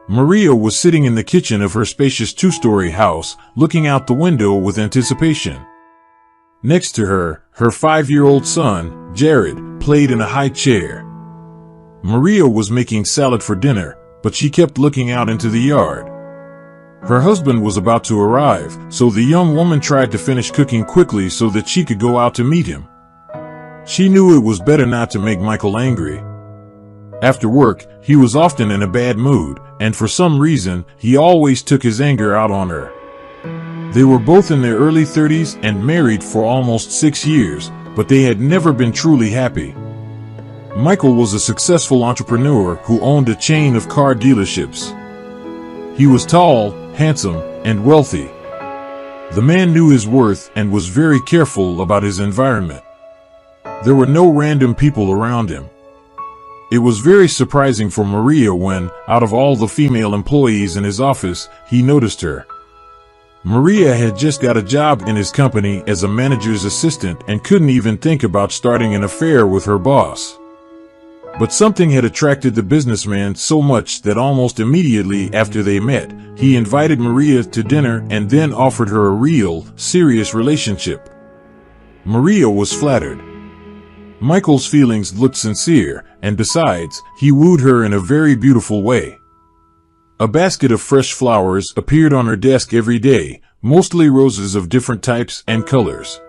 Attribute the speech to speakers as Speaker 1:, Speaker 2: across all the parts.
Speaker 1: Maria was sitting in the kitchen of her spacious two-story house, looking out the window with anticipation. Next to her, her 5-year-old son, Jared, played in a high chair. Maria was making salad for dinner, but she kept looking out into the yard. Her husband was about to arrive, so the young woman tried to finish cooking quickly so that she could go out to meet him. She knew it was better not to make Michael angry. After work, he was often in a bad mood, and for some reason, he always took his anger out on her. They were both in their early 30s and married for almost 6 years, but they had never been truly happy. Michael was a successful entrepreneur who owned a chain of car dealerships. He was tall, handsome, and wealthy. The man knew his worth and was very careful about his environment. There were no random people around him. It was very surprising for Maria when, out of all the female employees in his office, he noticed her. Maria had just got a job in his company as a manager's assistant and couldn't even think about starting an affair with her boss. But something had attracted the businessman so much that almost immediately after they met, he invited Maria to dinner and then offered her a real, serious relationship. Maria was flattered. Michael's feelings looked sincere, and besides, he wooed her in a very beautiful way. A basket of fresh flowers appeared on her desk every day, mostly roses of different types and colors.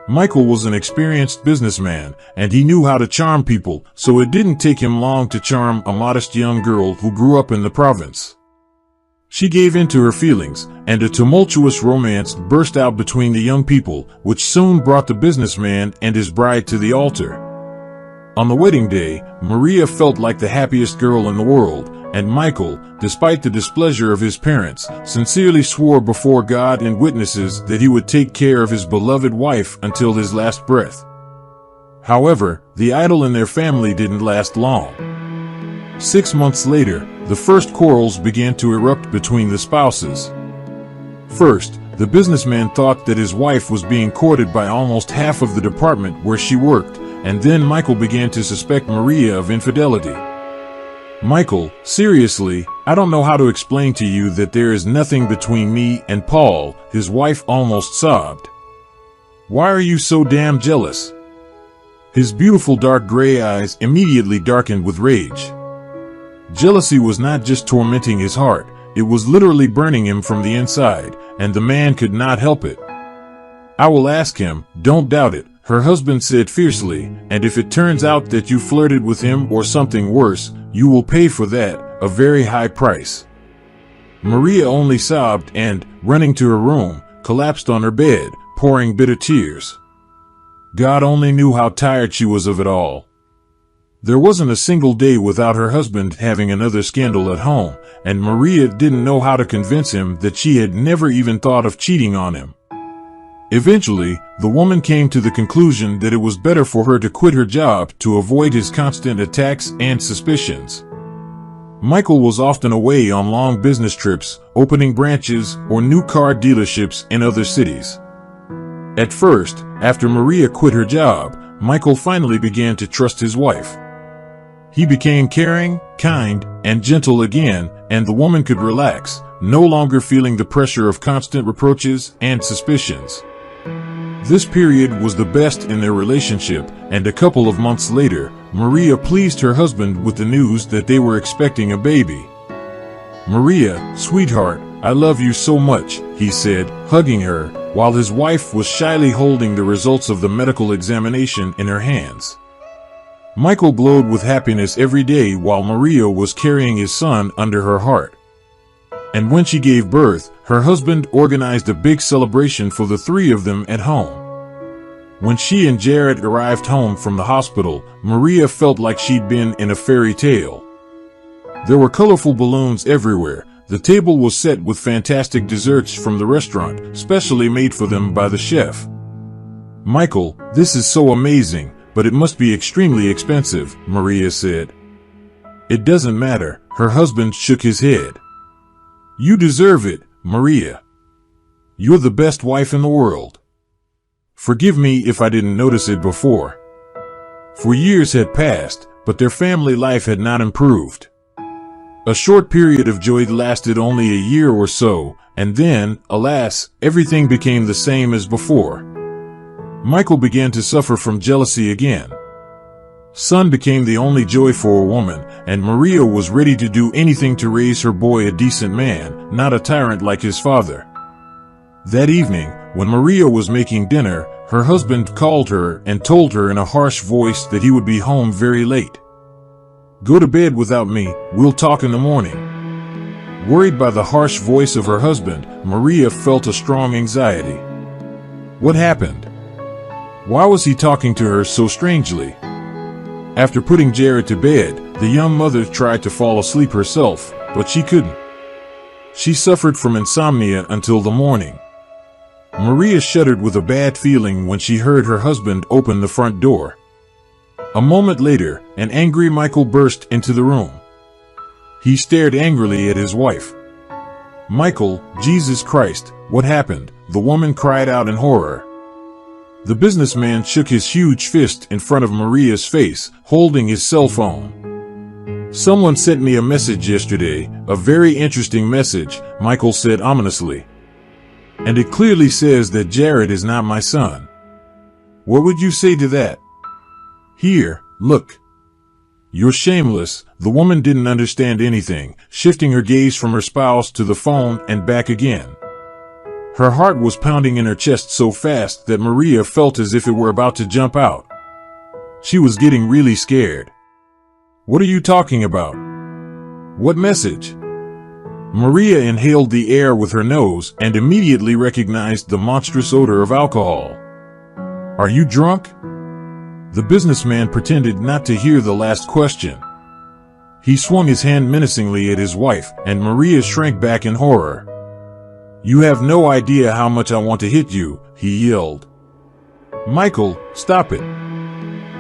Speaker 1: Michael was an experienced businessman, and he knew how to charm people, so it didn't take him long to charm a modest young girl who grew up in the province. She gave in to her feelings, and a tumultuous romance burst out between the young people, which soon brought the businessman and his bride to the altar. On the wedding day, Maria felt like the happiest girl in the world, and Michael, despite the displeasure of his parents, sincerely swore before God and witnesses that he would take care of his beloved wife until his last breath. However, the idyll in their family didn't last long. 6 months later, the first quarrels began to erupt between the spouses. First, the businessman thought that his wife was being courted by almost half of the department where she worked, and then Michael began to suspect Maria of infidelity. Michael, seriously, I don't know how to explain to you that there is nothing between me and Paul, his wife almost sobbed. Why are you so damn jealous? His beautiful dark gray eyes immediately darkened with rage. Jealousy was not just tormenting his heart, it was literally burning him from the inside, and the man could not help it. I will ask him, don't doubt it, her husband said fiercely, and if it turns out that you flirted with him or something worse, you will pay for that, a very high price. Maria only sobbed and, running to her room, collapsed on her bed, pouring bitter tears. God only knew how tired she was of it all. There wasn't a single day without her husband having another scandal at home, and Maria didn't know how to convince him that she had never even thought of cheating on him. Eventually, the woman came to the conclusion that it was better for her to quit her job to avoid his constant attacks and suspicions. Michael was often away on long business trips, opening branches or new car dealerships in other cities. At first, after Maria quit her job, Michael finally began to trust his wife. He became caring, kind, and gentle again, and the woman could relax, no longer feeling the pressure of constant reproaches and suspicions. This period was the best in their relationship, and a couple of months later, Maria pleased her husband with the news that they were expecting a baby. Maria, sweetheart, I love you so much, he said, hugging her, while his wife was shyly holding the results of the medical examination in her hands. Michael glowed with happiness every day while Maria was carrying his son under her heart. And when she gave birth, her husband organized a big celebration for the three of them at home. When she and Jared arrived home from the hospital, Maria felt like she'd been in a fairy tale. There were colorful balloons everywhere. The table was set with fantastic desserts from the restaurant, specially made for them by the chef. Michael, this is so amazing, but it must be extremely expensive, Maria said. It doesn't matter, her husband shook his head. You deserve it, Maria. You're the best wife in the world. Forgive me if I didn't notice it before. For years had passed, but their family life had not improved. A short period of joy lasted only a year or so, and then, alas, everything became the same as before. Michael began to suffer from jealousy again. Son became the only joy for a woman, and Maria was ready to do anything to raise her boy a decent man, not a tyrant like his father. That evening, when Maria was making dinner, her husband called her and told her in a harsh voice that he would be home very late. "Go to bed without me, we'll talk in the morning." Worried by the harsh voice of her husband, Maria felt a strong anxiety. What happened? Why was he talking to her so strangely? After putting Jared to bed, the young mother tried to fall asleep herself, but she couldn't. She suffered from insomnia until the morning. Maria shuddered with a bad feeling when she heard her husband open the front door. A moment later, an angry Michael burst into the room. He stared angrily at his wife. "Michael, Jesus Christ, what happened?" the woman cried out in horror. The businessman shook his huge fist in front of Maria's face, holding his cell phone. "Someone sent me a message yesterday, a very interesting message," Michael said ominously. "And it clearly says that Jared is not my son. What would you say to that? Here, look." "You're shameless." The woman didn't understand anything, shifting her gaze from her spouse to the phone and back again. Her heart was pounding in her chest so fast that Maria felt as if it were about to jump out. She was getting really scared. "What are you talking about? What message?" Maria inhaled the air with her nose and immediately recognized the monstrous odor of alcohol. "Are you drunk?" The businessman pretended not to hear the last question. He swung his hand menacingly at his wife, and Maria shrank back in horror. "You have no idea how much I want to hit you," he yelled. "Michael, stop it.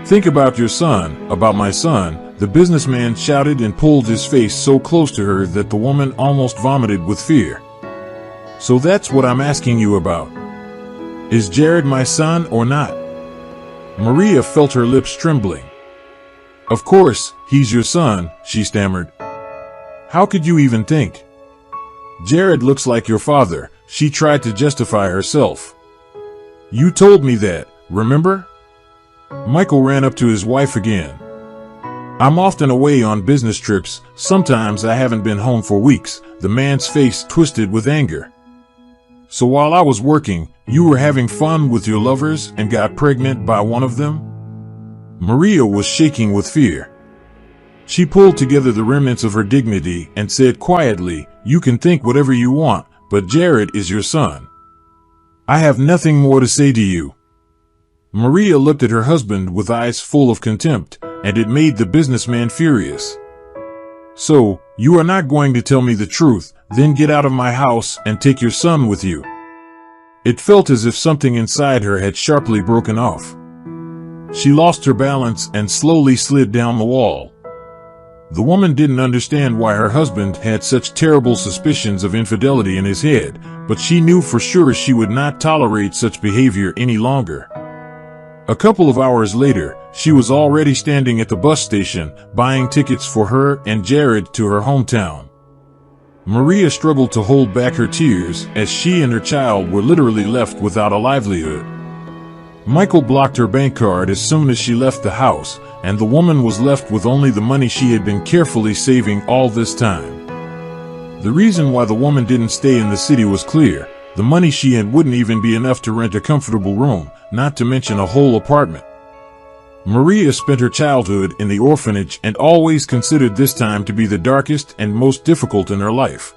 Speaker 1: Think about your son, about my son," the businessman shouted and pulled his face so close to her that the woman almost vomited with fear. "So that's what I'm asking you about. Is Jared my son or not?" Maria felt her lips trembling. "Of course, he's your son," she stammered. "How could you even think? Jared looks like your father," she tried to justify herself. "You told me that, remember?" Michael ran up to his wife again. "I'm often away on business trips, sometimes I haven't been home for weeks," the man's face twisted with anger. "So while I was working, you were having fun with your lovers and got pregnant by one of them?" Maria was shaking with fear. She pulled together the remnants of her dignity and said quietly, "You can think whatever you want, but Jared is your son. I have nothing more to say to you." Maria looked at her husband with eyes full of contempt, and it made the businessman furious. "So, you are not going to tell me the truth, then get out of my house and take your son with you." It felt as if something inside her had sharply broken off. She lost her balance and slowly slid down the wall. The woman didn't understand why her husband had such terrible suspicions of infidelity in his head, but she knew for sure she would not tolerate such behavior any longer. A couple of hours later, she was already standing at the bus station, buying tickets for her and Jared to her hometown. Maria struggled to hold back her tears as she and her child were literally left without a livelihood. Michael blocked her bank card as soon as she left the house, and the woman was left with only the money she had been carefully saving all this time. The reason why the woman didn't stay in the city was clear. The money she had wouldn't even be enough to rent a comfortable room, not to mention a whole apartment. Maria spent her childhood in the orphanage and always considered this time to be the darkest and most difficult in her life.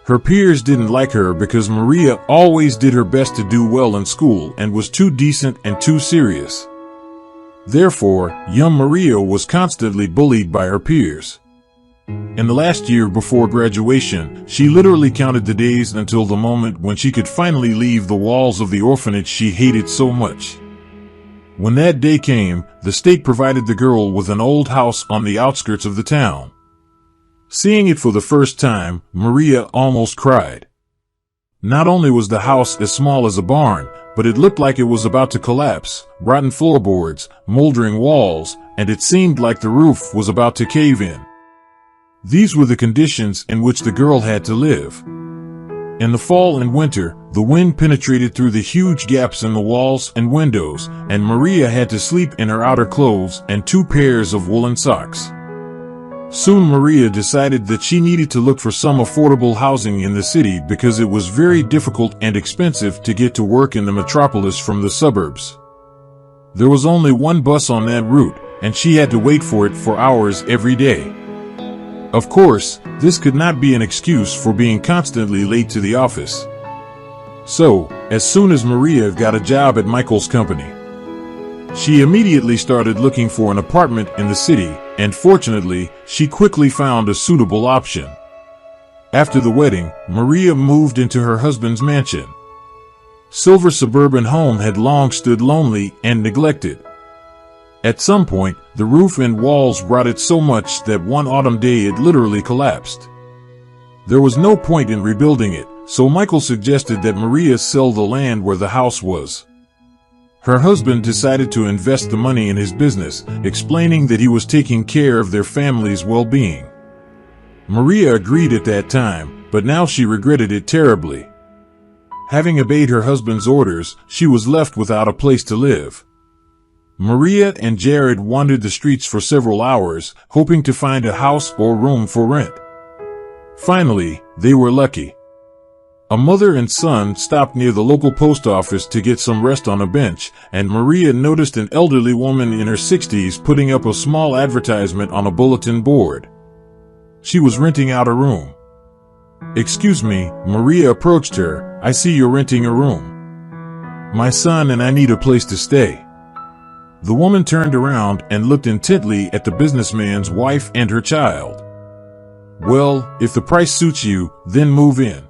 Speaker 1: Her peers didn't like her because Maria always did her best to do well in school and was too decent and too serious. Therefore, young Maria was constantly bullied by her peers. In the last year before graduation, she literally counted the days until the moment when she could finally leave the walls of the orphanage she hated so much. When that day came, the state provided the girl with an old house on the outskirts of the town. Seeing it for the first time, Maria almost cried. Not only was the house as small as a barn, but it looked like it was about to collapse, rotten floorboards, moldering walls, and it seemed like the roof was about to cave in. These were the conditions in which the girl had to live. In the fall and winter, the wind penetrated through the huge gaps in the walls and windows, and Maria had to sleep in her outer clothes and 2 pairs of woolen socks. Soon Maria decided that she needed to look for some affordable housing in the city because it was very difficult and expensive to get to work in the metropolis from the suburbs. There was only one bus on that route, and she had to wait for it for hours every day. Of course, this could not be an excuse for being constantly late to the office. So, as soon as Maria got a job at Michael's company, she immediately started looking for an apartment in the city, and fortunately, she quickly found a suitable option. After the wedding, Maria moved into her husband's mansion. Silver suburban home had long stood lonely and neglected. At some point, the roof and walls rotted so much that one autumn day it literally collapsed. There was no point in rebuilding it, so Michael suggested that Maria sell the land where the house was. Her husband decided to invest the money in his business, explaining that he was taking care of their family's well-being. Maria agreed at that time, but now she regretted it terribly. Having obeyed her husband's orders, she was left without a place to live. Maria and Jared wandered the streets for several hours, hoping to find a house or room for rent. Finally, they were lucky. A mother and son stopped near the local post office to get some rest on a bench, and Maria noticed an elderly woman in her 60s putting up a small advertisement on a bulletin board. She was renting out a room. "Excuse me," Maria approached her, "I see you're renting a room. My son and I need a place to stay." The woman turned around and looked intently at the businessman's wife and her child. "Well, if the price suits you, then move in.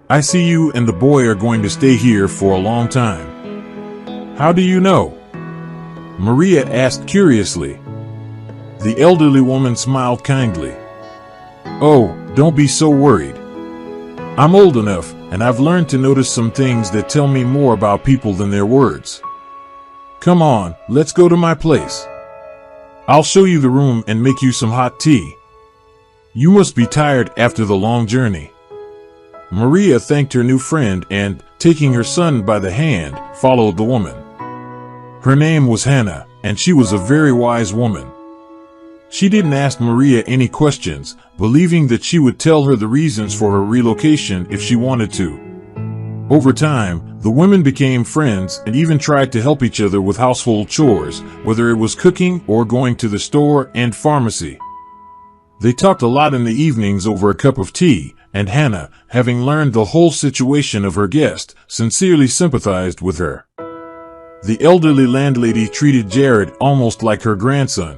Speaker 1: I see you and the boy are going to stay here for a long time." "How do you know?" Maria asked curiously. The elderly woman smiled kindly. "Oh, don't be so worried. I'm old enough, and I've learned to notice some things that tell me more about people than their words. Come on, let's go to my place. I'll show you the room and make you some hot tea. You must be tired after the long journey." Maria thanked her new friend and, taking her son by the hand, followed the woman. Her name was Hannah, and she was a very wise woman. She didn't ask Maria any questions, believing that she would tell her the reasons for her relocation if she wanted to. Over time, the women became friends and even tried to help each other with household chores, whether it was cooking or going to the store and pharmacy. They talked a lot in the evenings over a cup of tea, and Hannah, having learned the whole situation of her guest, sincerely sympathized with her. The elderly landlady treated Jared almost like her grandson.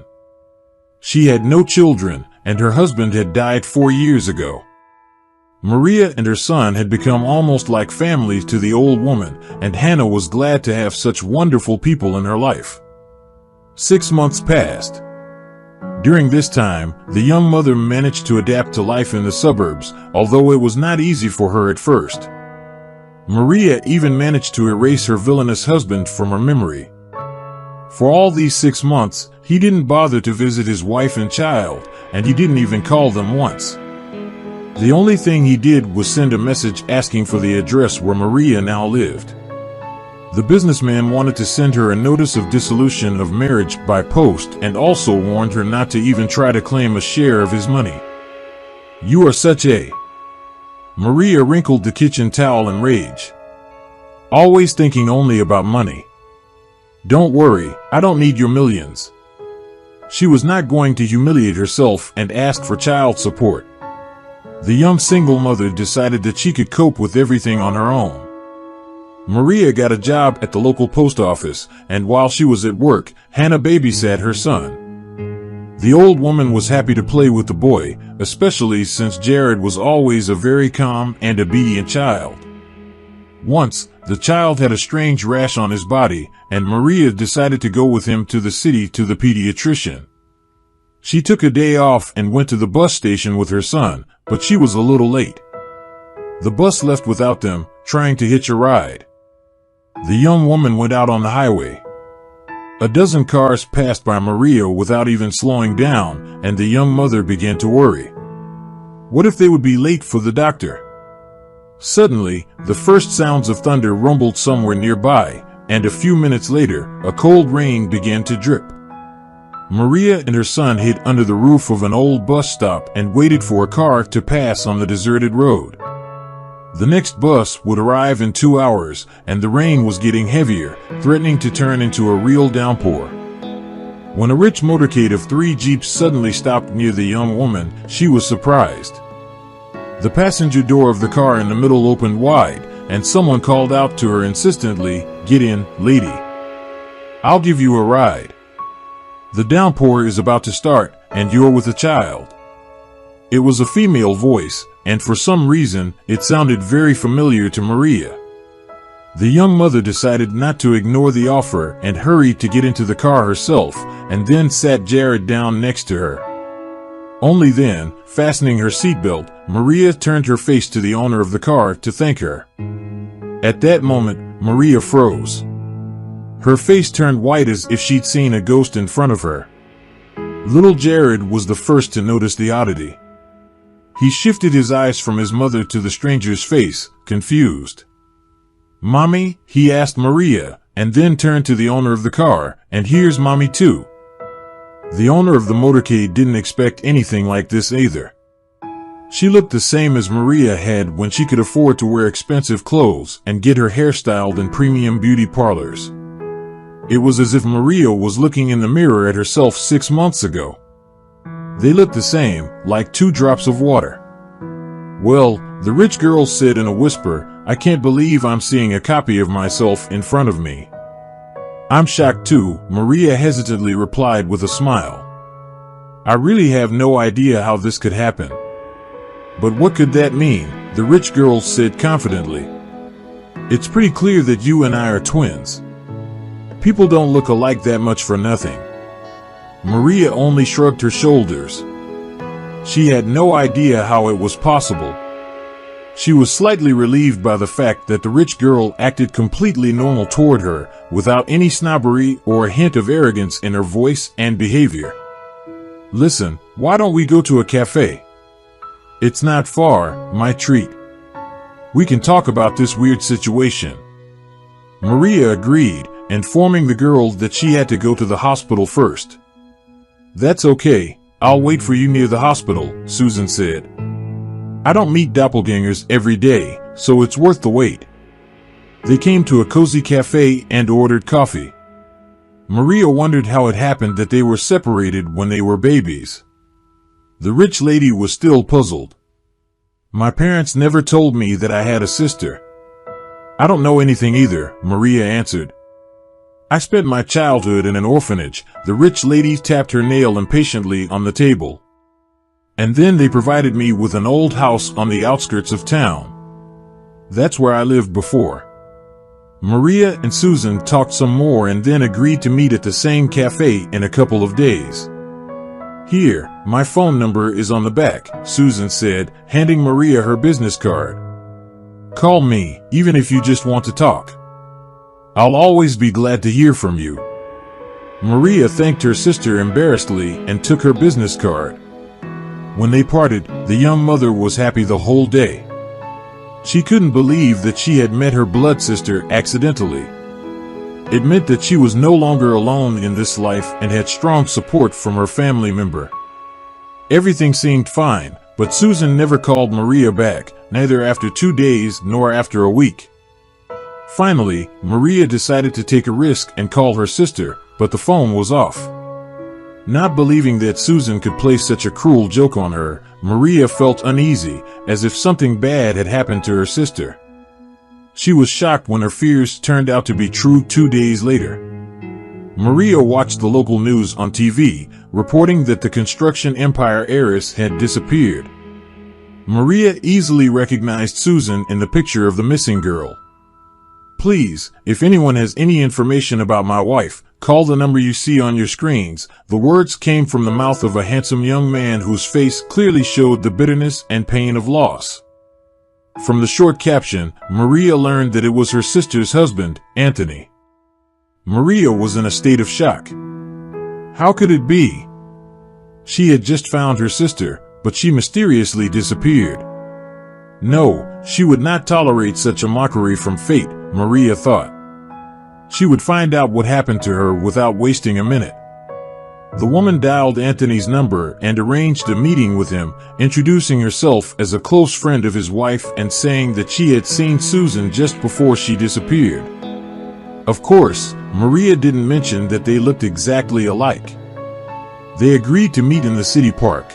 Speaker 1: She had no children, and her husband had died 4 years ago. Maria and her son had become almost like family to the old woman, and Hannah was glad to have such wonderful people in her life. 6 months passed. During this time, the young mother managed to adapt to life in the suburbs, although it was not easy for her at first. Maria even managed to erase her villainous husband from her memory. For all these 6 months, he didn't bother to visit his wife and child, and he didn't even call them once. The only thing he did was send a message asking for the address where Maria now lived. The businessman wanted to send her a notice of dissolution of marriage by post and also warned her not to even try to claim a share of his money. "You are such a..." Maria wrinkled the kitchen towel in rage. "Always thinking only about money. Don't worry, I don't need your millions." She was not going to humiliate herself and ask for child support. The young single mother decided that she could cope with everything on her own. Maria got a job at the local post office, and while she was at work, Hannah babysat her son. The old woman was happy to play with the boy, especially since Jared was always a very calm and obedient child. Once, the child had a strange rash on his body, and Maria decided to go with him to the city to the pediatrician. She took a day off and went to the bus station with her son, but she was a little late. The bus left without them, trying to hitch a ride. The young woman went out on the highway. A dozen cars passed by Maria without even slowing down, and the young mother began to worry. What if they would be late for the doctor? Suddenly, the first sounds of thunder rumbled somewhere nearby, and a few minutes later, a cold rain began to drip. Maria and her son hid under the roof of an old bus stop and waited for a car to pass on the deserted road. The next bus would arrive in 2 hours, and the rain was getting heavier, threatening to turn into a real downpour. When a rich motorcade of 3 jeeps suddenly stopped near the young woman, she was surprised. The passenger door of the car in the middle opened wide, and someone called out to her insistently, "Get in, lady. I'll give you a ride. The downpour is about to start, and you're with a child." It was a female voice, and for some reason, it sounded very familiar to Maria. The young mother decided not to ignore the offer and hurried to get into the car herself, and then sat Jared down next to her. Only then, fastening her seatbelt, Maria turned her face to the owner of the car to thank her. At that moment, Maria froze. Her face turned white as if she'd seen a ghost in front of her. Little Jared was the first to notice the oddity. He shifted his eyes from his mother to the stranger's face, confused. "Mommy?" he asked Maria, and then turned to the owner of the car, "And here's Mommy too." The owner of the motorcade didn't expect anything like this either. She looked the same as Maria had when she could afford to wear expensive clothes and get her hair styled in premium beauty parlors. It was as if Maria was looking in the mirror at herself 6 months ago. They looked the same, like 2 drops of water. "Well," the rich girl said in a whisper, "I can't believe I'm seeing a copy of myself in front of me." "I'm shocked too," Maria hesitantly replied with a smile. "I really have no idea how this could happen." "But what could that mean?" the rich girl said confidently. "It's pretty clear that you and I are twins. People don't look alike that much for nothing." Maria only shrugged her shoulders. She had no idea how it was possible. She was slightly relieved by the fact that the rich girl acted completely normal toward her, without any snobbery or a hint of arrogance in her voice and behavior. "Listen, why don't we go to a cafe? It's not far, my treat. We can talk about this weird situation." Maria agreed, informing the girl that she had to go to the hospital first. "That's okay, I'll wait for you near the hospital," Susan said. "I don't meet doppelgangers every day, so it's worth the wait." They came to a cozy cafe and ordered coffee. Maria wondered how it happened that they were separated when they were babies. The rich lady was still puzzled. "My parents never told me that I had a sister." "I don't know anything either," Maria answered. "I spent my childhood in an orphanage." The rich lady tapped her nail impatiently on the table. "And then they provided me with an old house on the outskirts of town. That's where I lived before." Maria and Susan talked some more and then agreed to meet at the same cafe in a couple of days. "Here, my phone number is on the back," Susan said, handing Maria her business card. "Call me, even if you just want to talk. I'll always be glad to hear from you." Maria thanked her sister embarrassedly and took her business card. When they parted, the young mother was happy the whole day. She couldn't believe that she had met her blood sister accidentally. It meant that she was no longer alone in this life and had strong support from her family member. Everything seemed fine, but Susan never called Maria back, neither after 2 days nor after a week. Finally, Maria decided to take a risk and call her sister, but the phone was off. Not believing that Susan could play such a cruel joke on her, Maria felt uneasy, as if something bad had happened to her sister. She was shocked when her fears turned out to be true 2 days later. Maria watched the local news on TV, reporting that the construction empire heiress had disappeared. Maria easily recognized Susan in the picture of the missing girl. "Please, if anyone has any information about my wife, call the number you see on your screens." The words came from the mouth of a handsome young man whose face clearly showed the bitterness and pain of loss. From the short caption, Maria learned that it was her sister's husband, Anthony. Maria was in a state of shock. How could it be? She had just found her sister, but she mysteriously disappeared. No, she would not tolerate such a mockery from fate, Maria thought. She would find out what happened to her without wasting a minute. The woman dialed Anthony's number and arranged a meeting with him, introducing herself as a close friend of his wife and saying that she had seen Susan just before she disappeared. Of course, Maria didn't mention that they looked exactly alike. They agreed to meet in the city park.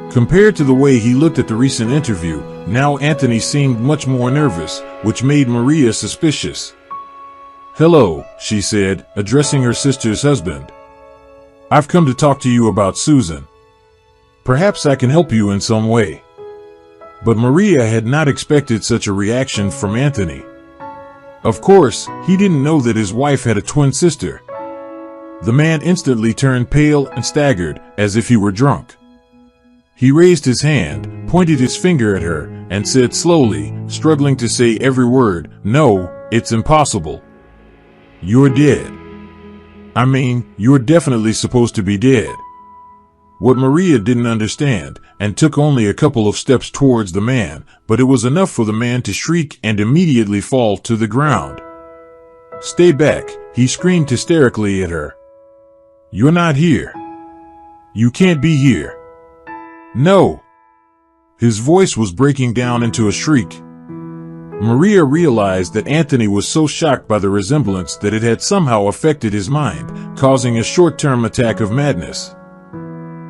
Speaker 1: Compared to the way he looked at the recent interview, now Anthony seemed much more nervous, which made Maria suspicious. "Hello," she said, addressing her sister's husband. "I've come to talk to you about Susan. Perhaps I can help you in some way." But Maria had not expected such a reaction from Anthony. Of course, he didn't know that his wife had a twin sister. The man instantly turned pale and staggered, as if he were drunk. He raised his hand, pointed his finger at her, and said slowly, struggling to say every word, "No, it's impossible. You're dead. I mean, you're definitely supposed to be dead." What Maria didn't understand, and took only a couple of steps towards the man, but it was enough for the man to shriek and immediately fall to the ground. "Stay back," he screamed hysterically at her. "You're not here. You can't be here. No." His voice was breaking down into a shriek. Maria realized that Anthony was so shocked by the resemblance that it had somehow affected his mind, causing a short-term attack of madness.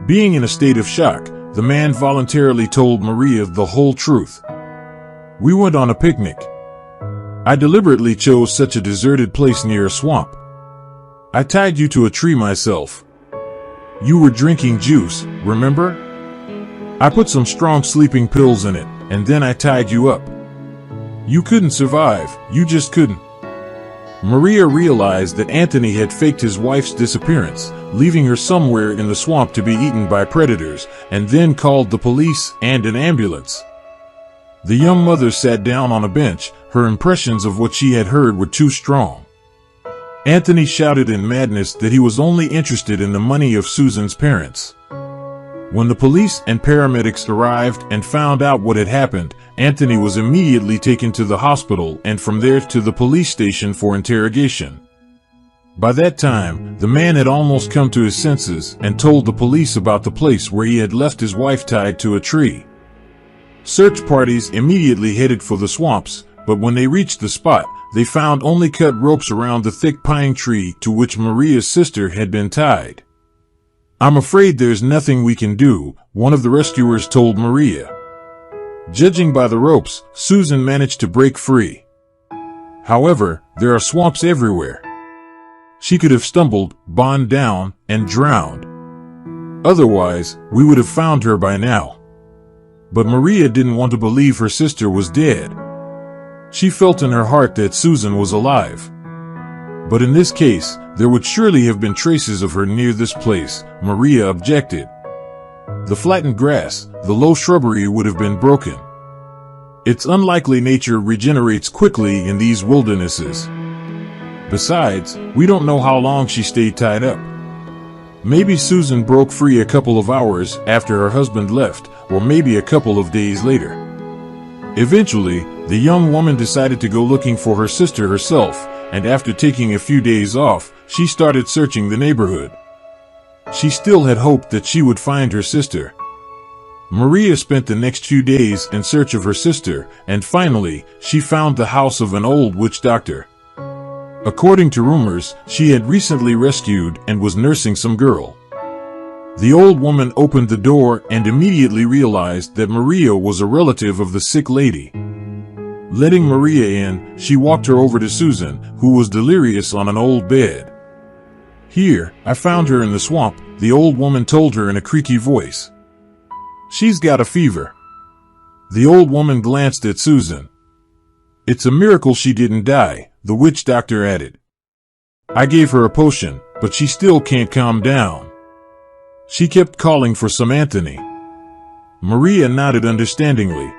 Speaker 1: Being in a state of shock, the man voluntarily told Maria the whole truth. "We went on a picnic. I deliberately chose such a deserted place near a swamp. I tied you to a tree myself. You were drinking juice, remember? I put some strong sleeping pills in it, and then I tied you up. You couldn't survive, you just couldn't." Maria realized that Anthony had faked his wife's disappearance, leaving her somewhere in the swamp to be eaten by predators, and then called the police and an ambulance. The young mother sat down on a bench. Her impressions of what she had heard were too strong. Anthony shouted in madness that he was only interested in the money of Susan's parents. When the police and paramedics arrived and found out what had happened, Anthony was immediately taken to the hospital and from there to the police station for interrogation. By that time, the man had almost come to his senses and told the police about the place where he had left his wife tied to a tree. Search parties immediately headed for the swamps, but when they reached the spot, they found only cut ropes around the thick pine tree to which Maria's sister had been tied. "I'm afraid there's nothing we can do," one of the rescuers told Maria. Judging by the ropes, Susan managed to break free. However, there are swamps everywhere. She could have stumbled, bogged down, and drowned. Otherwise, we would have found her by now. But Maria didn't want to believe her sister was dead. She felt in her heart that Susan was alive. But in this case, there would surely have been traces of her near this place, Maria objected. The flattened grass, the low shrubbery would have been broken. It's unlikely nature regenerates quickly in these wildernesses. Besides, we don't know how long she stayed tied up. Maybe Susan broke free a couple of hours after her husband left, or maybe a couple of days later. Eventually, the young woman decided to go looking for her sister herself, and after taking a few days off, she started searching the neighborhood. She still had hoped that she would find her sister. Maria spent the next few days in search of her sister, and finally, she found the house of an old witch doctor. According to rumors, she had recently rescued and was nursing some girl. The old woman opened the door and immediately realized that Maria was a relative of the sick lady. Letting Maria in, she walked her over to Susan, who was delirious on an old bed. "Here, I found her in the swamp," the old woman told her in a creaky voice. "She's got a fever." The old woman glanced at Susan. "It's a miracle she didn't die," the witch doctor added. "I gave her a potion, but she still can't calm down. She kept calling for some Anthony." Maria nodded understandingly.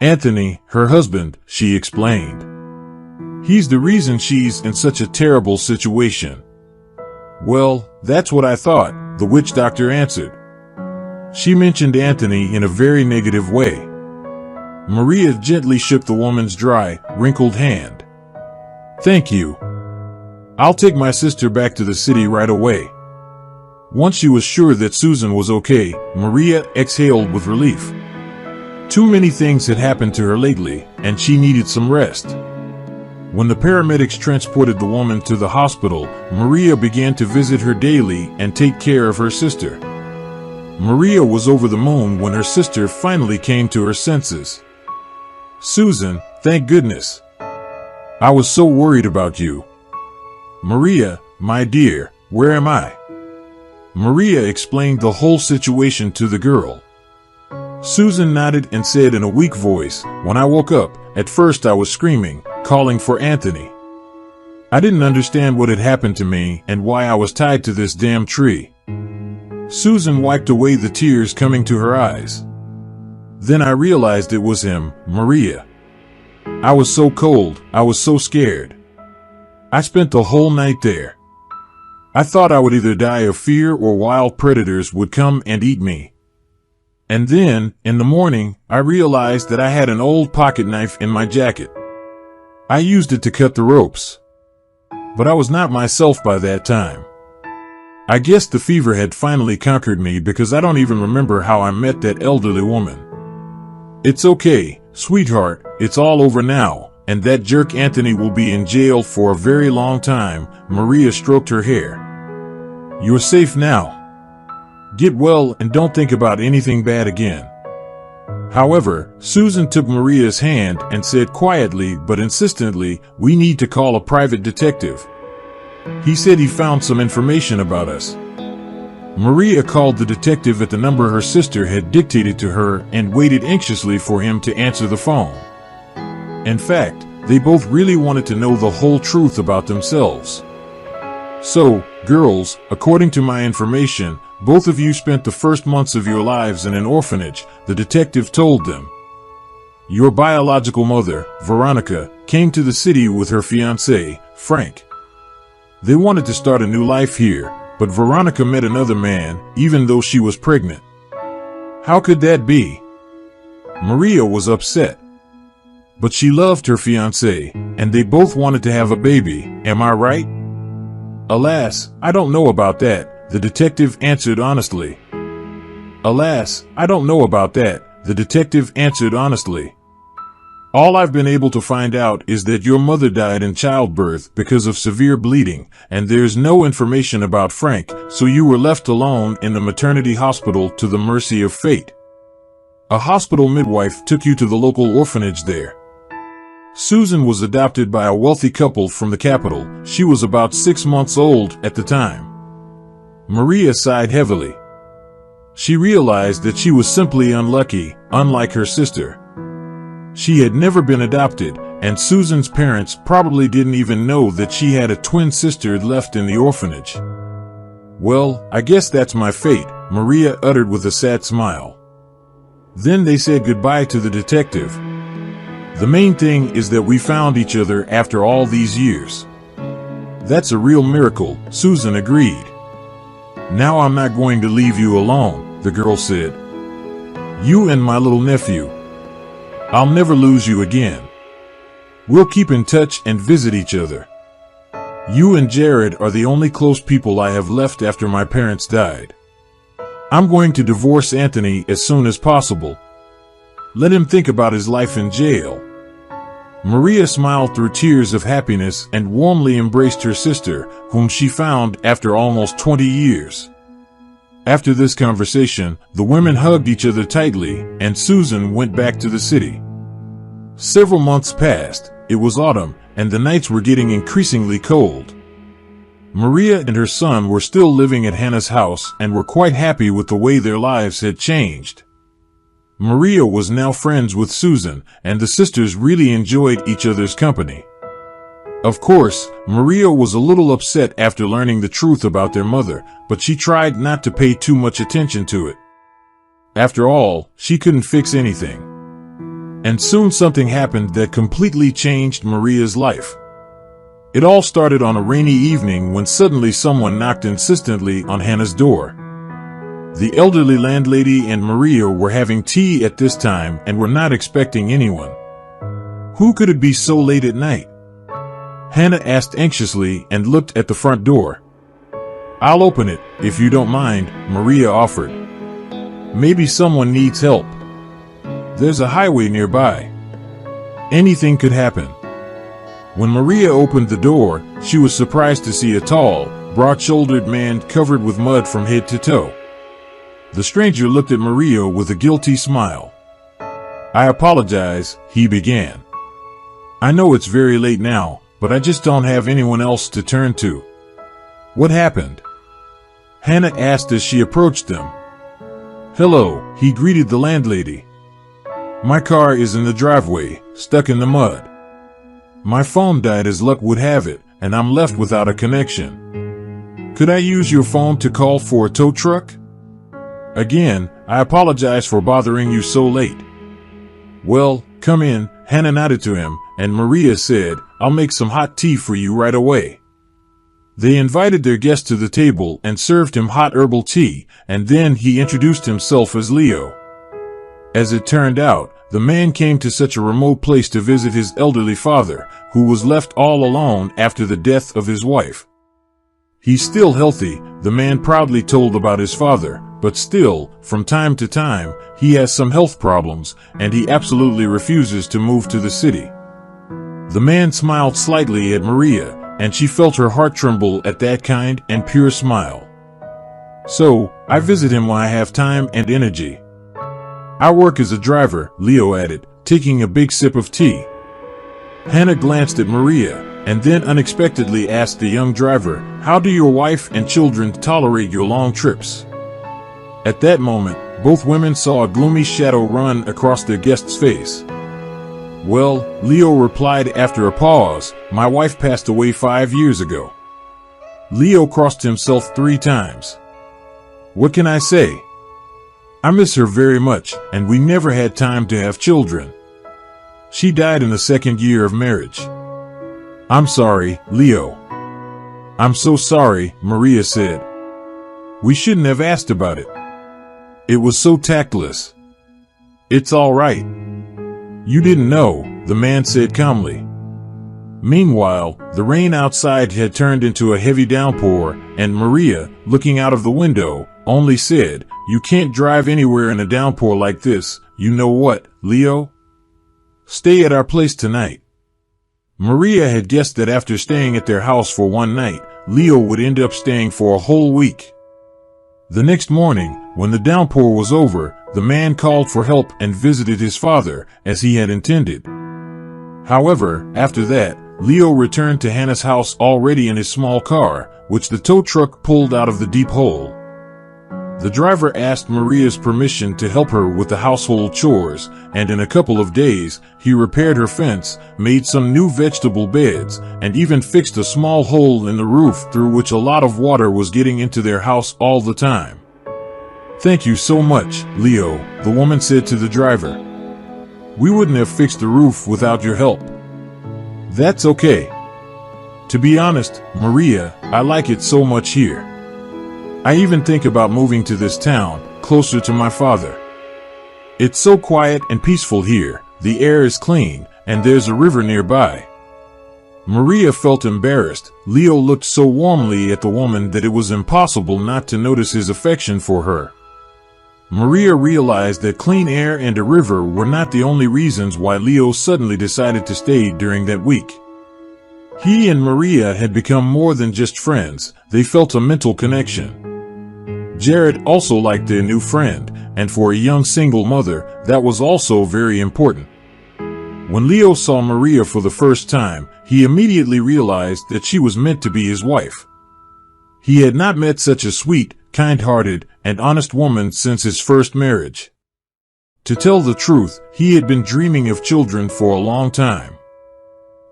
Speaker 1: "Anthony, her husband," she explained. He's the reason she's in such a terrible situation. Well, that's what I thought, the witch doctor answered. She mentioned Anthony in a very negative way. Maria gently shook the woman's dry, wrinkled hand. Thank you. I'll take my sister back to the city right away. Once she was sure that Susan was okay, Maria exhaled with relief. Too many things had happened to her lately, and she needed some rest. When the paramedics transported the woman to the hospital, Maria began to visit her daily and take care of her sister. Maria was over the moon when her sister finally came to her senses. Susan, thank goodness. I was so worried about you. Maria, my dear, where am I? Maria explained the whole situation to the girl. Susan nodded and said in a weak voice, when I woke up, at first I was screaming, calling for Anthony. I didn't understand what had happened to me and why I was tied to this damn tree. Susan wiped away the tears coming to her eyes. Then I realized it was him, Maria. I was so cold, I was so scared. I spent the whole night there. I thought I would either die of fear or wild predators would come and eat me. And then, in the morning, I realized that I had an old pocket knife in my jacket. I used it to cut the ropes. But I was not myself by that time. I guess the fever had finally conquered me because I don't even remember how I met that elderly woman. It's okay, sweetheart, it's all over now, and that jerk Anthony will be in jail for a very long time. Maria stroked her hair. You're safe now. Get well and don't think about anything bad again. However, Susan took Maria's hand and said quietly but insistently, we need to call a private detective. He said he found some information about us. Maria called the detective at the number her sister had dictated to her and waited anxiously for him to answer the phone. In fact, they both really wanted to know the whole truth about themselves. So, girls, according to my information, both of you spent the first months of your lives in an orphanage, the detective told them. Your biological mother, Veronica, came to the city with her fiancé, Frank. They wanted to start a new life here, but Veronica met another man, even though she was pregnant. How could that be? Maria was upset. But she loved her fiancé, and they both wanted to have a baby, am I right? Alas, I don't know about that, the detective answered honestly. Alas, I don't know about that, the detective answered honestly. All I've been able to find out is that your mother died in childbirth because of severe bleeding, and there's no information about Frank, so you were left alone in the maternity hospital to the mercy of fate. A hospital midwife took you to the local orphanage there. Susan was adopted by a wealthy couple from the capital. She was about 6 months old at the time. Maria sighed heavily. She realized that she was simply unlucky, unlike her sister. She had never been adopted, and Susan's parents probably didn't even know that she had a twin sister left in the orphanage. Well, I guess that's my fate, Maria uttered with a sad smile. Then they said goodbye to the detective. The main thing is that we found each other after all these years. That's a real miracle, Susan agreed. Now I'm not going to leave you alone, the girl said. You and my little nephew. I'll never lose you again. We'll keep in touch and visit each other. You and Jared are the only close people I have left after my parents died. I'm going to divorce Anthony as soon as possible. Let him think about his life in jail. Maria smiled through tears of happiness and warmly embraced her sister, whom she found after almost 20 years. After this conversation, the women hugged each other tightly, and Susan went back to the city. Several months passed. It was autumn, and the nights were getting increasingly cold. Maria and her son were still living at Hannah's house and were quite happy with the way their lives had changed. Maria was now friends with Susan, and the sisters really enjoyed each other's company. Of course, Maria was a little upset after learning the truth about their mother, but she tried not to pay too much attention to it. After all, she couldn't fix anything. And soon something happened that completely changed Maria's life. It all started on a rainy evening when suddenly someone knocked insistently on Hannah's door. The elderly landlady and Maria were having tea at this time and were not expecting anyone. Who could it be so late at night? Hannah asked anxiously and looked at the front door. "I'll open it, if you don't mind," Maria offered. "Maybe someone needs help. There's a highway nearby. Anything could happen." When Maria opened the door, she was surprised to see a tall, broad-shouldered man covered with mud from head to toe. The stranger looked at Maria with a guilty smile. "I apologize," he began. "I know it's very late now, but I just don't have anyone else to turn to." "What happened?" Hannah asked as she approached them. "Hello," he greeted the landlady. "My car is in the driveway, stuck in the mud. My phone died as luck would have it, and I'm left without a connection. Could I use your phone to call for a tow truck? Again, I apologize for bothering you so late." "Well, come in," Hannah nodded to him, and Maria said, "I'll make some hot tea for you right away." They invited their guest to the table and served him hot herbal tea, and then he introduced himself as Leo. As it turned out, the man came to such a remote place to visit his elderly father, who was left all alone after the death of his wife. "He's still healthy," the man proudly told about his father, "but still, from time to time, he has some health problems, and he absolutely refuses to move to the city." The man smiled slightly at Maria, and she felt her heart tremble at that kind and pure smile. "So, I visit him when I have time and energy. I work as a driver," Leo added, taking a big sip of tea. Hannah glanced at Maria, and then unexpectedly asked the young driver, "How do your wife and children tolerate your long trips?" At that moment, both women saw a gloomy shadow run across their guest's face. "Well," Leo replied after a pause, "my wife passed away 5 years ago." Leo crossed himself 3 times. "What can I say? I miss her very much, and we never had time to have children. She died in the 2nd year of marriage." "I'm sorry, Leo." "I'm so sorry," Maria said. "We shouldn't have asked about it. It was so tactless." "It's all right. You didn't know," the man said calmly. Meanwhile, the rain outside had turned into a heavy downpour, and Maria, looking out of the window, only said, "You can't drive anywhere in a downpour like this. You know what, Leo? Stay at our place tonight." Maria had guessed that after staying at their house for one night, Leo would end up staying for a whole week. The next morning, when the downpour was over, the man called for help and visited his father, as he had intended. However, after that, Leo returned to Hannah's house already in his small car, which the tow truck pulled out of the deep hole. The driver asked Maria's permission to help her with the household chores, and in a couple of days, he repaired her fence, made some new vegetable beds, and even fixed a small hole in the roof through which a lot of water was getting into their house all the time. "Thank you so much, Leo," the woman said to the driver. "We wouldn't have fixed the roof without your help." "That's okay. To be honest, Maria, I like it so much here. I even think about moving to this town, closer to my father. It's so quiet and peaceful here, the air is clean, and there's a river nearby." Maria felt embarrassed. Leo looked so warmly at the woman that it was impossible not to notice his affection for her. Maria realized that clean air and a river were not the only reasons why Leo suddenly decided to stay during that week. He and Maria had become more than just friends, they felt a mental connection. Jared also liked their new friend, and for a young single mother, that was also very important. When Leo saw Maria for the first time, he immediately realized that she was meant to be his wife. He had not met such a sweet, kind-hearted, and honest woman since his first marriage. To tell the truth, he had been dreaming of children for a long time.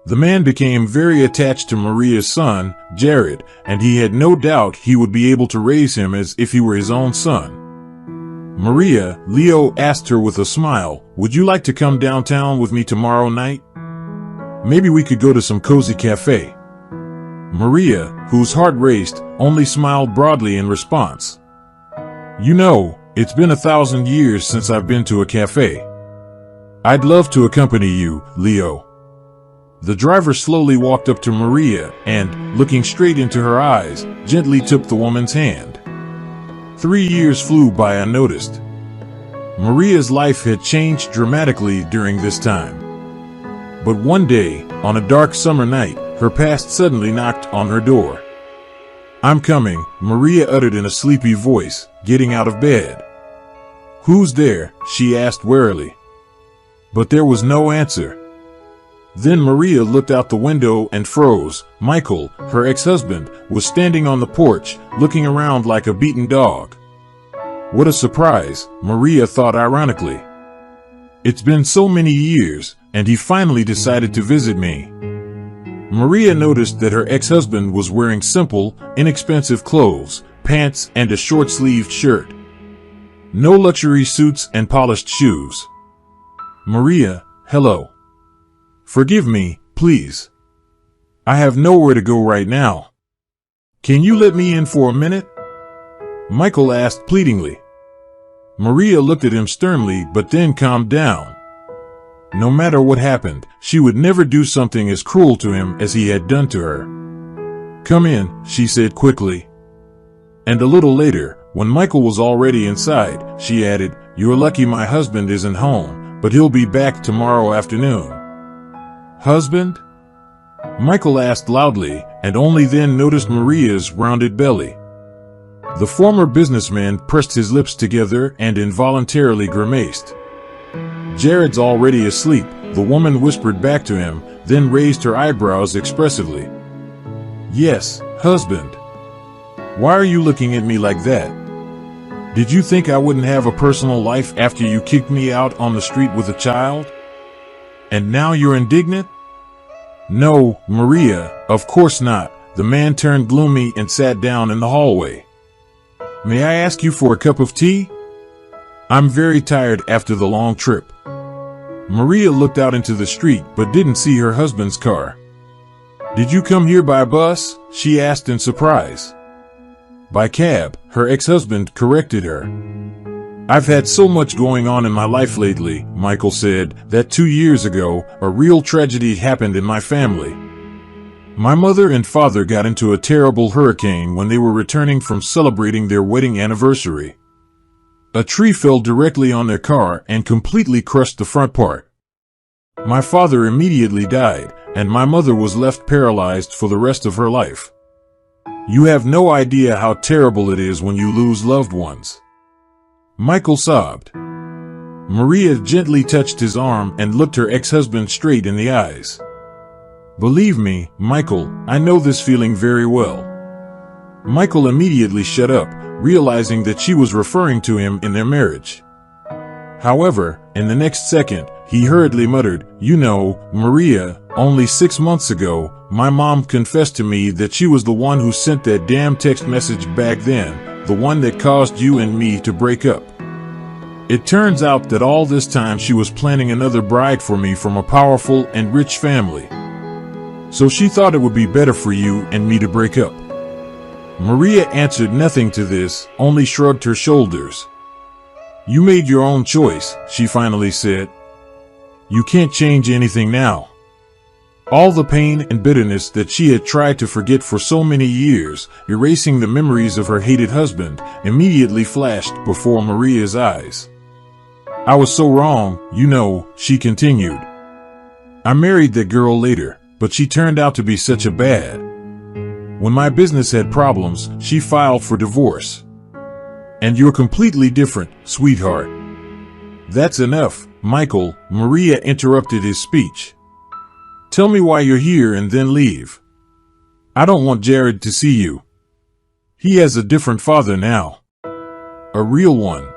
Speaker 1: The man became very attached to Maria's son, Jared, and he had no doubt he would be able to raise him as if he were his own son. "Maria," Leo asked her with a smile, "would you like to come downtown with me tomorrow night? Maybe we could go to some cozy cafe. Maria, whose heart raced, only smiled broadly in response. You know, it's been 1,000 years since I've been to a cafe. I'd love to accompany you, Leo. The driver slowly walked up to Maria and, looking straight into her eyes, gently took the woman's hand. 3 years flew by unnoticed. Maria's life had changed dramatically during this time. But one day, on a dark summer night, her past suddenly knocked on her door. I'm coming, Maria uttered in a sleepy voice, getting out of bed. Who's there? She asked warily. But there was no answer. Then Maria looked out the window and froze. Michael, her ex-husband, was standing on the porch, looking around like a beaten dog. What a surprise, Maria thought ironically. It's been so many years, and he finally decided to visit me. Maria noticed that her ex-husband was wearing simple, inexpensive clothes, pants and a short-sleeved shirt. No luxury suits and polished shoes. Maria, hello. Forgive me, please. I have nowhere to go right now. Can you let me in for a minute? Michael asked pleadingly. Maria looked at him sternly but then calmed down. No matter what happened, she would never do something as cruel to him as he had done to her. Come in, she said quickly. And a little later, when Michael was already inside, she added, You're lucky my husband isn't home, but he'll be back tomorrow afternoon. Husband? Michael asked loudly, and only then noticed Maria's rounded belly. The former businessman pressed his lips together and involuntarily grimaced. Jared's already asleep, the woman whispered back to him, then raised her eyebrows expressively. Yes, husband. Why are you looking at me like that? Did you think I wouldn't have a personal life after you kicked me out on the street with a child? And now you're indignant? No, Maria, of course not. The man turned gloomy and sat down in the hallway. May I ask you for a cup of tea? I'm very tired after the long trip. Maria looked out into the street but didn't see her husband's car. Did you come here by bus? She asked in surprise. By cab, her ex-husband corrected her. I've had so much going on in my life lately, Michael said, that 2 years ago, a real tragedy happened in my family. My mother and father got into a terrible hurricane when they were returning from celebrating their wedding anniversary. A tree fell directly on their car and completely crushed the front part. My father immediately died, and my mother was left paralyzed for the rest of her life. You have no idea how terrible it is when you lose loved ones. Michael sobbed. Maria gently touched his arm and looked her ex-husband straight in the eyes. Believe me, Michael, I know this feeling very well. Michael immediately shut up, realizing that she was referring to him in their marriage. However, in the next second, he hurriedly muttered, You know, Maria, only 6 months ago, my mom confessed to me that she was the one who sent that damn text message back then, the one that caused you and me to break up. It turns out that all this time she was planning another bride for me from a powerful and rich family. So she thought it would be better for you and me to break up. Maria answered nothing to this, only shrugged her shoulders. You made your own choice, she finally said. You can't change anything now. All the pain and bitterness that she had tried to forget for so many years, erasing the memories of her hated husband, immediately flashed before Maria's eyes. I was so wrong, you know, she continued. I married that girl later, but she turned out to be such a bad. When my business had problems, she filed for divorce. And you're completely different, sweetheart. That's enough, Michael, Maria interrupted his speech. Tell me why you're here and then leave. I don't want Jared to see you. He has a different father now. A real one.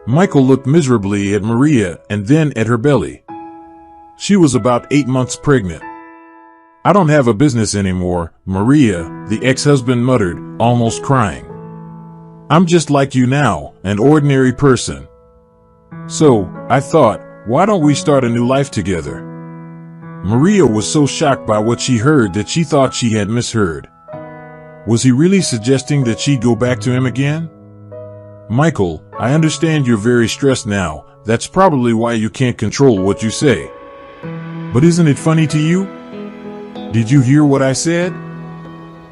Speaker 1: Michael looked miserably at Maria and then at her belly. She was about 8 months pregnant. I don't have a business anymore, Maria, the ex-husband muttered, almost crying. I'm just like you now, an ordinary person. So, I thought, why don't we start a new life together? Maria was so shocked by what she heard that she thought she had misheard. Was he really suggesting that she go back to him again? Michael, I understand you're very stressed now. That's probably why you can't control what you say. But isn't it funny to you? Did you hear what I said?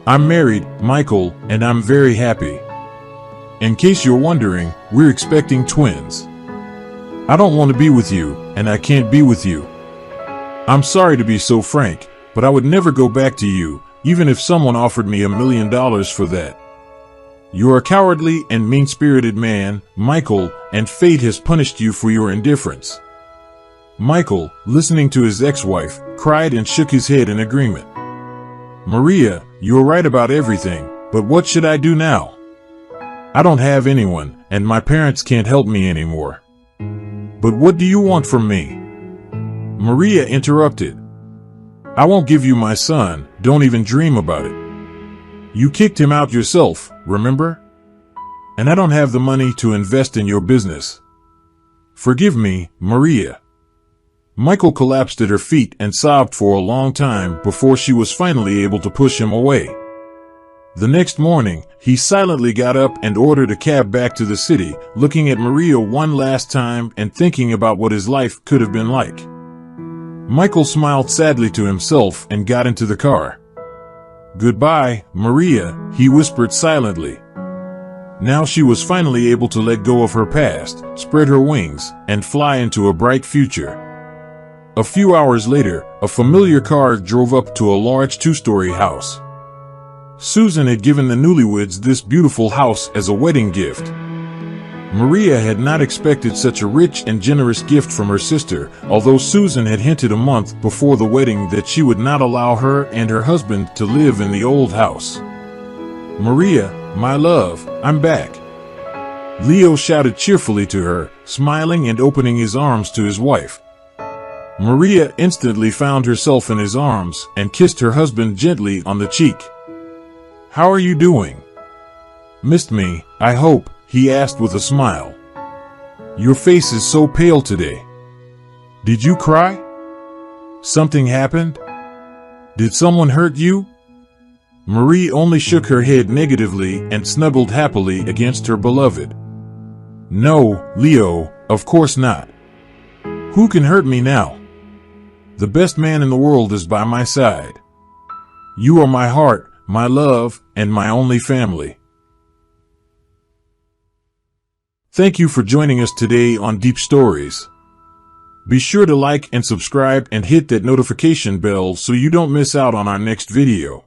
Speaker 1: I'm married, Michael, and I'm very happy. In case you're wondering, we're expecting twins. I don't want to be with you, and I can't be with you. I'm sorry to be so frank, but I would never go back to you, even if someone offered me $1 million for that. You're a cowardly and mean-spirited man, Michael, and fate has punished you for your indifference. Michael, listening to his ex-wife, cried and shook his head in agreement. Maria, you're right about everything, but what should I do now? I don't have anyone, and my parents can't help me anymore. But what do you want from me? Maria interrupted. I won't give you my son, don't even dream about it. You kicked him out yourself, remember? And I don't have the money to invest in your business. Forgive me, Maria. Michael collapsed at her feet and sobbed for a long time before she was finally able to push him away. The next morning, he silently got up and ordered a cab back to the city, looking at Maria one last time and thinking about what his life could have been like. Michael smiled sadly to himself and got into the car. Goodbye, Maria, he whispered silently. Now she was finally able to let go of her past, spread her wings, and fly into a bright future. A few hours later, a familiar car drove up to a large two-story house. Susan had given the newlyweds this beautiful house as a wedding gift. Maria had not expected such a rich and generous gift from her sister, although Susan had hinted a month before the wedding that she would not allow her and her husband to live in the old house. Maria, my love, I'm back. Leo shouted cheerfully to her, smiling and opening his arms to his wife. Maria instantly found herself in his arms and kissed her husband gently on the cheek. How are you doing? Missed me, I hope, he asked with a smile. Your face is so pale today. Did you cry? Something happened? Did someone hurt you? Marie only shook her head negatively and snuggled happily against her beloved. No, Leo, of course not. Who can hurt me now? The best man in the world is by my side. You are my heart, my love, and my only family. Thank you for joining us today on Deep Stories. Be sure to like and subscribe and hit that notification bell so you don't miss out on our next video.